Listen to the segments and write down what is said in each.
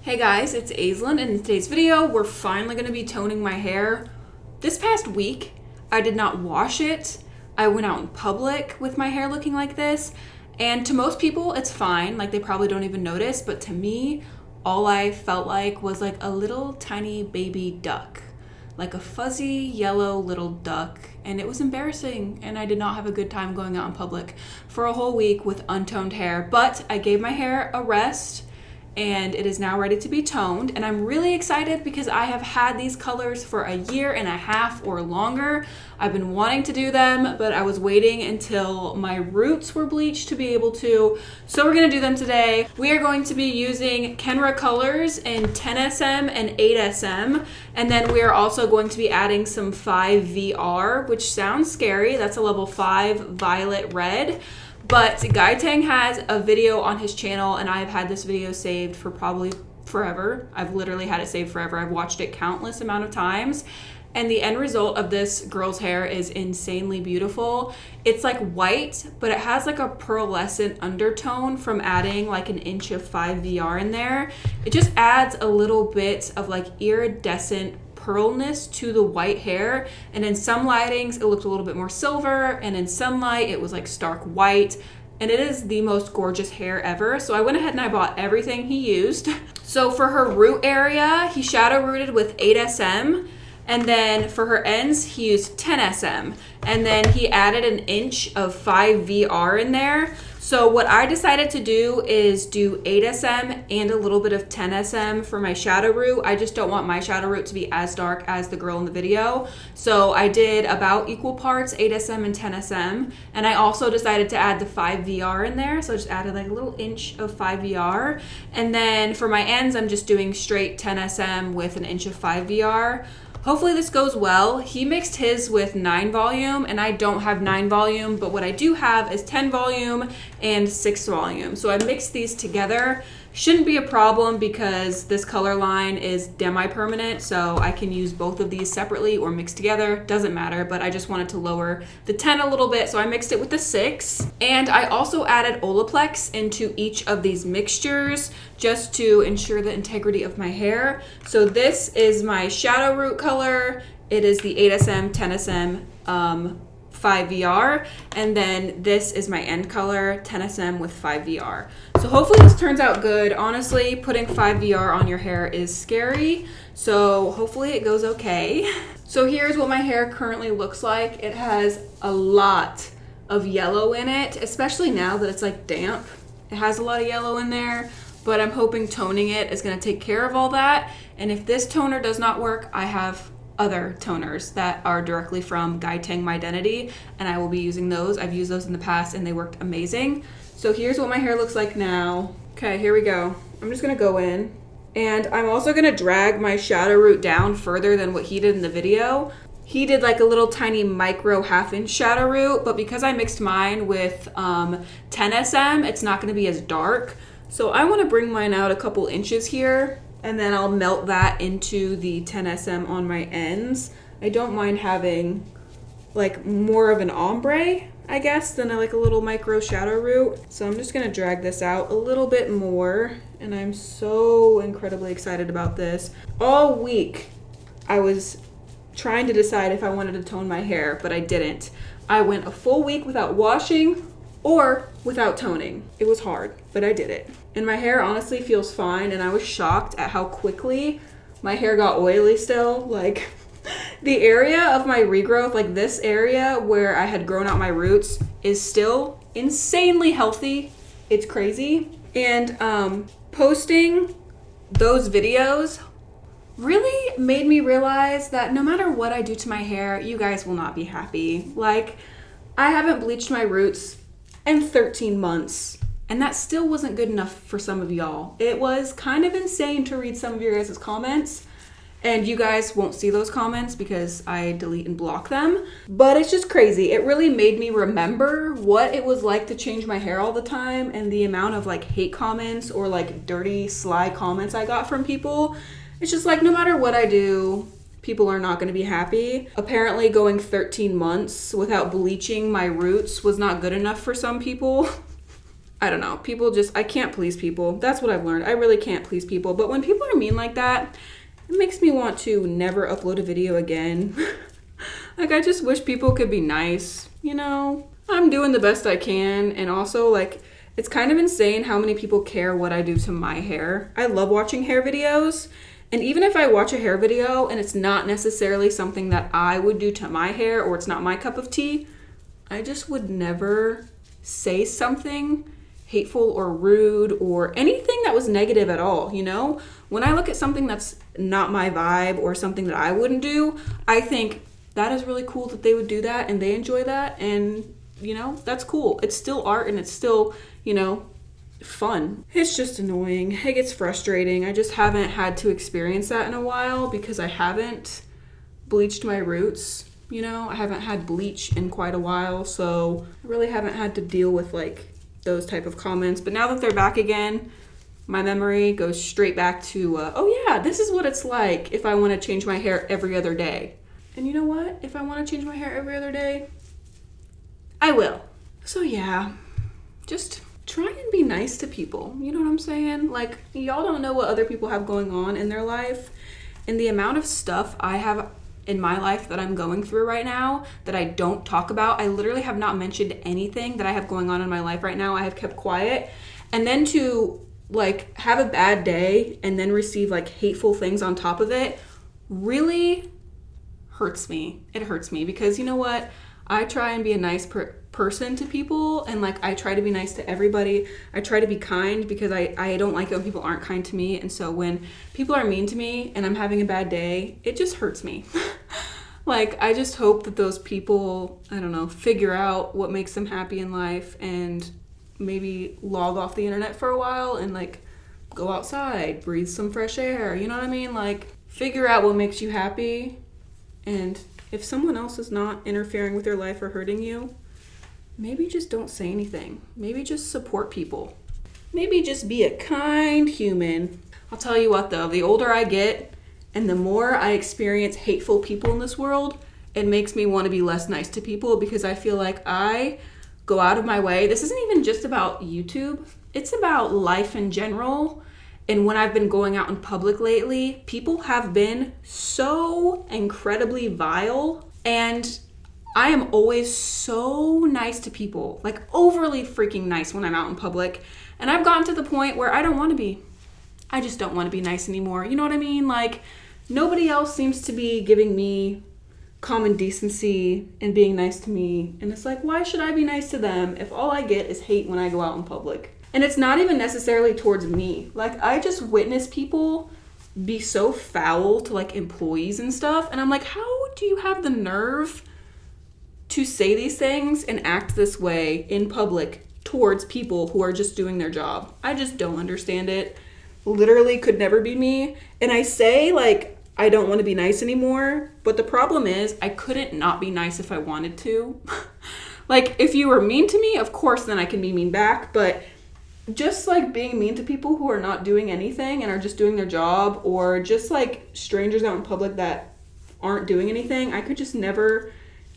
Hey guys, it's Aislinn, and in today's video, we're finally going to be toning my hair. This past week, I did not wash it. I went out in public with my hair looking like this, and to most people, it's fine. Like, they probably don't even notice, but to me, all I felt like was like a little tiny baby duck. Like a fuzzy yellow little duck, and it was embarrassing, and I did not have a good time going out in public for a whole week with untoned hair, but I gave my hair a rest, and it is now ready to be toned, and I'm really excited because I have had these colors for a year and a half or longer. I've been wanting to do them, but I was waiting until my roots were bleached to be able to, so we're gonna do them today. We are going to be using Kenra colors in 10SM and 8SM, and then we are also going to be adding some 5VR, which sounds scary. That's a level 5 violet red. But Guy Tang has a video on his channel, and I've had this video saved for probably forever. I've literally had it saved forever. I've watched it countless amount of times. And the end result of this girl's hair is insanely beautiful. It's like white, but it has like a pearlescent undertone from adding like an inch of 5VR in there. It just adds a little bit of like iridescent pearlness to the white hair, and in some lightings it looked a little bit more silver, and in sunlight it was like stark white, and it is the most gorgeous hair ever. So I went ahead and I bought everything he used. So for her root area, he shadow rooted with 8SM, and then for her ends he used 10SM, and then he added an inch of 5VR in there. So what I decided to do is do 8SM and a little bit of 10SM for my shadow root. I just don't want my shadow root to be as dark as the girl in the video. So I did about equal parts 8SM and 10SM. And I also decided to add the 5VR in there. So I just added like a little inch of 5VR. And then for my ends, I'm just doing straight 10SM with an inch of 5VR. Hopefully this goes well. He mixed his with 9 volume, and I don't have 9 volume, but what I do have is 10 volume and 6 volume. So I mixed these together. Shouldn't be a problem because this color line is demi-permanent, so I can use both of these separately or mixed together, doesn't matter, but I just wanted to lower the 10 a little bit, so I mixed it with the 6. And I also added Olaplex into each of these mixtures just to ensure the integrity of my hair. So this is my shadow root color. It is the 8SM, 10SM, 5VR, and then this is my end color, 10SM with 5VR. So hopefully this turns out good. Honestly, putting 5VR on your hair is scary, so hopefully it goes okay. So here's what my hair currently looks like. It has a lot of yellow in it, especially now that it's like damp. It has a lot of yellow in there, but I'm hoping toning it is gonna take care of all that. And if this toner does not work, I have other toners that are directly from Guy Tang My Identity, and I will be using those. I've used those in the past and they worked amazing. So here's what my hair looks like now. Okay, here we go. I'm just gonna go in, and I'm also gonna drag my shadow root down further than what he did in the video. He did like a little tiny micro half-inch shadow root, but because I mixed mine with 10SM, it's not gonna be as dark. So I wanna bring mine out a couple inches here, and then I'll melt that into the 10SM on my ends. I don't mind having like more of an ombre, I guess, than like a little micro shadow root. So I'm just gonna drag this out a little bit more, and I'm so incredibly excited about this. All week, I was trying to decide if I wanted to tone my hair, but I didn't. I went a full week without washing or without toning. It was hard, but I did it. And my hair honestly feels fine, and I was shocked at how quickly my hair got oily still. Like, the area of my regrowth, like this area where I had grown out my roots, is still insanely healthy. It's crazy. And posting those videos really made me realize that no matter what I do to my hair, you guys will not be happy. Like, I haven't bleached my roots in 13 months, and that still wasn't good enough for some of y'all. It was kind of insane to read some of your guys' comments, and you guys won't see those comments because I delete and block them, but it's just crazy. It really made me remember what it was like to change my hair all the time, and the amount of like hate comments or like dirty, sly comments I got from people. It's just like, no matter what I do, people are not going to be happy. Apparently going 13 months without bleaching my roots was not good enough for some people. I don't know. People just, I can't please people. That's what I've learned. I really can't please people. But when people are mean like that, it makes me want to never upload a video again. Like, I just wish people could be nice, you know? I'm doing the best I can. And also, like, it's kind of insane how many people care what I do to my hair. I love watching hair videos. And even if I watch a hair video and it's not necessarily something that I would do to my hair or it's not my cup of tea, I just would never say something hateful or rude or anything that was negative at all, you know? When I look at something that's not my vibe or something that I wouldn't do, I think that is really cool that they would do that and they enjoy that, and, you know, that's cool. It's still art and it's still, you know, fun. It's just annoying. It gets frustrating. I just haven't had to experience that in a while because I haven't bleached my roots, you know? I haven't had bleach in quite a while, so I really haven't had to deal with, like, those type of comments. But now that they're back again, my memory goes straight back to, oh yeah, this is what it's like if I want to change my hair every other day. And you know what? If I want to change my hair every other day, I will. So yeah, just try and be nice to people. You know what I'm saying? Like, y'all don't know what other people have going on in their life. And the amount of stuff I have in my life that I'm going through right now that I don't talk about. I literally have not mentioned anything that I have going on in my life right now. I have kept quiet. And then to, like, have a bad day and then receive, like, hateful things on top of it really hurts me. It hurts me because, you know what? I try and be a nice person to people, and, like, I try to be nice to everybody. I try to be kind because I don't like it when people aren't kind to me. And so when people are mean to me and I'm having a bad day, it just hurts me. Like, I just hope that those people, I don't know, figure out what makes them happy in life and maybe log off the internet for a while and, like, go outside, breathe some fresh air. You know what I mean? Like, figure out what makes you happy. And if someone else is not interfering with your life or hurting you, maybe just don't say anything. Maybe just support people. Maybe just be a kind human. I'll tell you what though, the older I get and the more I experience hateful people in this world, it makes me want to be less nice to people because I feel like I go out of my way. This isn't even just about YouTube. It's about life in general. And when I've been going out in public lately, people have been so incredibly vile, and I am always so nice to people, like overly freaking nice when I'm out in public. And I've gotten to the point where I don't want to be. I just don't want to be nice anymore. You know what I mean? Like, nobody else seems to be giving me common decency and being nice to me. And it's like, why should I be nice to them if all I get is hate when I go out in public? And it's not even necessarily towards me. Like, I just witness people be so foul to, like, employees and stuff. And I'm like, how do you have the nerve to say these things and act this way in public towards people who are just doing their job? I just don't understand it. Literally could never be me. And I say, like, I don't want to be nice anymore. But the problem is I couldn't not be nice if I wanted to. Like, if you were mean to me, of course, then I can be mean back. But just, like, being mean to people who are not doing anything and are just doing their job, or just, like, strangers out in public that aren't doing anything, I could just never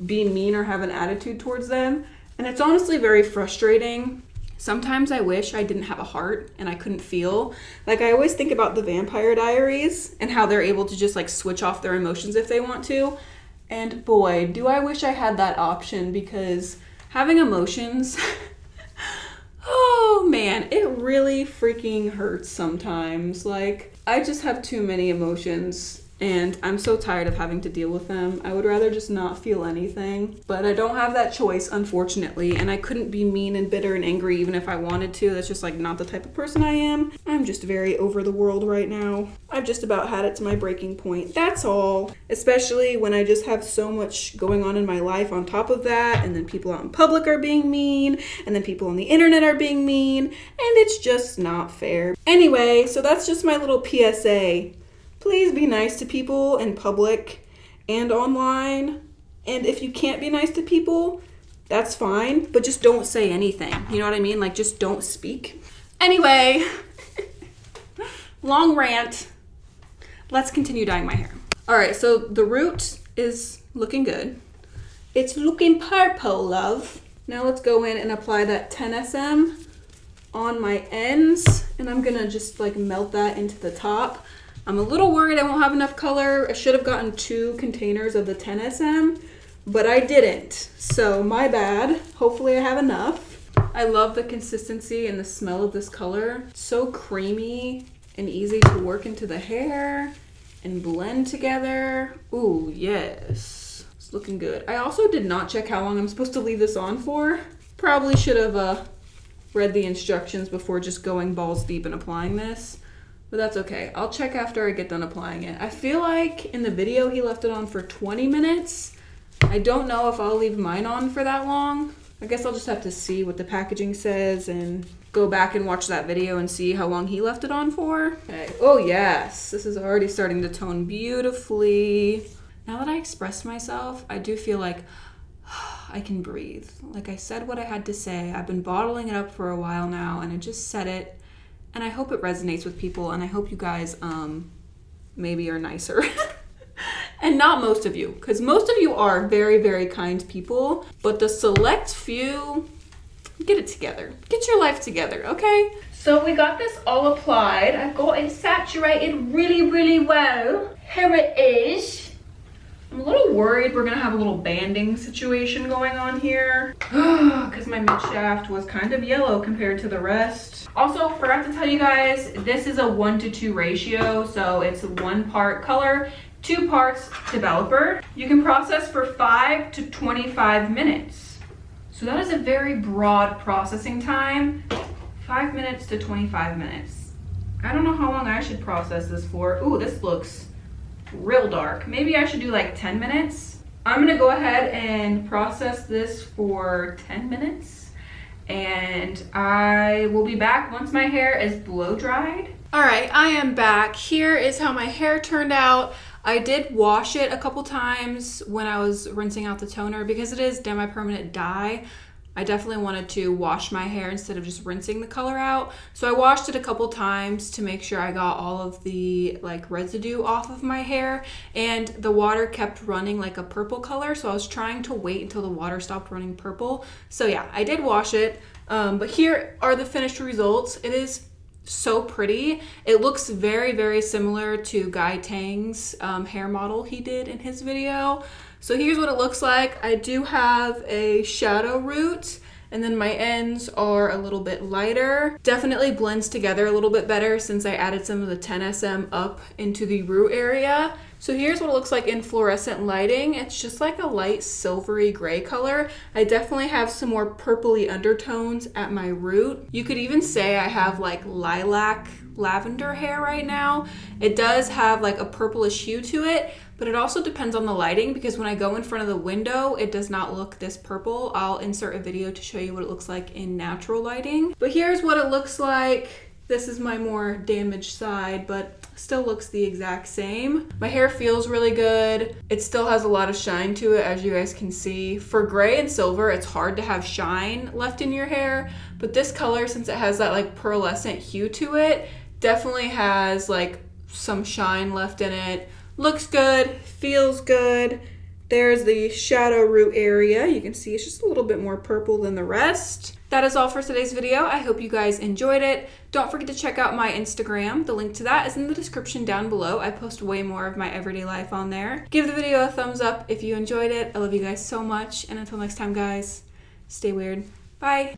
be mean or have an attitude towards them. And it's honestly very frustrating. Sometimes I wish I didn't have a heart and I couldn't feel. Like, I always think about the Vampire Diaries and how they're able to just, like, switch off their emotions if they want to. And boy, do I wish I had that option, because having emotions oh man, it really freaking hurts sometimes. Like, I just have too many emotions and I'm so tired of having to deal with them. I would rather just not feel anything, but I don't have that choice, unfortunately, and I couldn't be mean and bitter and angry even if I wanted to. That's just, like, not the type of person I am. I'm just very over the world right now. I've just about had it to my breaking point. That's all. Especially when I just have so much going on in my life on top of that, and then people out in public are being mean, and then people on the internet are being mean, and it's just not fair. Anyway, so that's just my little PSA. Please be nice to people in public and online. And if you can't be nice to people, that's fine, but just don't say anything. You know what I mean? Like, just don't speak. Anyway, long rant. Let's continue dyeing my hair. All right, so the root is looking good. It's looking purple, love. Now let's go in and apply that 10SM on my ends, and I'm gonna just like melt that into the top. I'm a little worried I won't have enough color. I should have gotten 2 containers of the 10SM, but I didn't. So my bad. Hopefully I have enough. I love the consistency and the smell of this color. It's so creamy and easy to work into the hair and blend together. Ooh, yes. It's looking good. I also did not check how long I'm supposed to leave this on for. Probably should have read the instructions before just going balls deep and applying this. But that's okay. I'll check after I get done applying it. I feel like in the video he left it on for 20 minutes. I don't know if I'll leave mine on for that long. I guess I'll just have to see what the packaging says and go back and watch that video and see how long he left it on for. Okay. Oh yes, this is already starting to tone beautifully. Now that I expressed myself, I do feel like I can breathe. Like I said what I had to say. I've been bottling it up for a while now and I just said it. And I hope it resonates with people, and I hope you guys maybe are nicer. And not most of you, because most of you are very, very kind people, but the select few, get it together. Get your life together, okay? So we got this all applied. I've got it saturated really, really well. Here it is. I'm a little worried we're gonna have a little banding situation going on here because my mid shaft was kind of yellow compared to the rest. Also, forgot to tell you guys, this is a 1:2 ratio, so it's 1 part color, 2 parts developer. You can process for 5 to 25 minutes. So that is a very broad processing time, 5 minutes to 25 minutes. I don't know how long I should process this for. Ooh, this looks real dark. Maybe I should do like 10 minutes. I'm gonna go ahead and process this for 10 minutes and I will be back once my hair is blow dried. All right, I am back. Here is how my hair turned out. I did wash it a couple times when I was rinsing out the toner because it is demi-permanent dye. I definitely wanted to wash my hair instead of just rinsing the color out. So I washed it a couple times to make sure I got all of the like residue off of my hair, and the water kept running like a purple color. So I was trying to wait until the water stopped running purple. So yeah, I did wash it, but here are the finished results. It is so pretty. It looks very, very similar to Guy Tang's hair model he did in his video. So here's what it looks like. I do have a shadow root, and then my ends are a little bit lighter. Definitely blends together a little bit better since I added some of the 10SM up into the root area. So here's what it looks like in fluorescent lighting. It's just like a light silvery gray color. I definitely have some more purpley undertones at my root. You could even say I have like lilac lavender hair right now. It does have like a purplish hue to it, but it also depends on the lighting because when I go in front of the window, it does not look this purple. I'll insert a video to show you what it looks like in natural lighting. But here's what it looks like. This is my more damaged side, but still looks the exact same. My hair feels really good. It still has a lot of shine to it, as you guys can see. For gray and silver, it's hard to have shine left in your hair, but this color, since it has that like pearlescent hue to it, definitely has like some shine left in it. Looks good, feels good. There's the shadow root area. You can see it's just a little bit more purple than the rest. That is all for today's video. I hope you guys enjoyed it. Don't forget to check out my Instagram. The link to that is in the description down below. I post way more of my everyday life on there. Give the video a thumbs up if you enjoyed it. I love you guys so much. And until next time, guys, stay weird. Bye.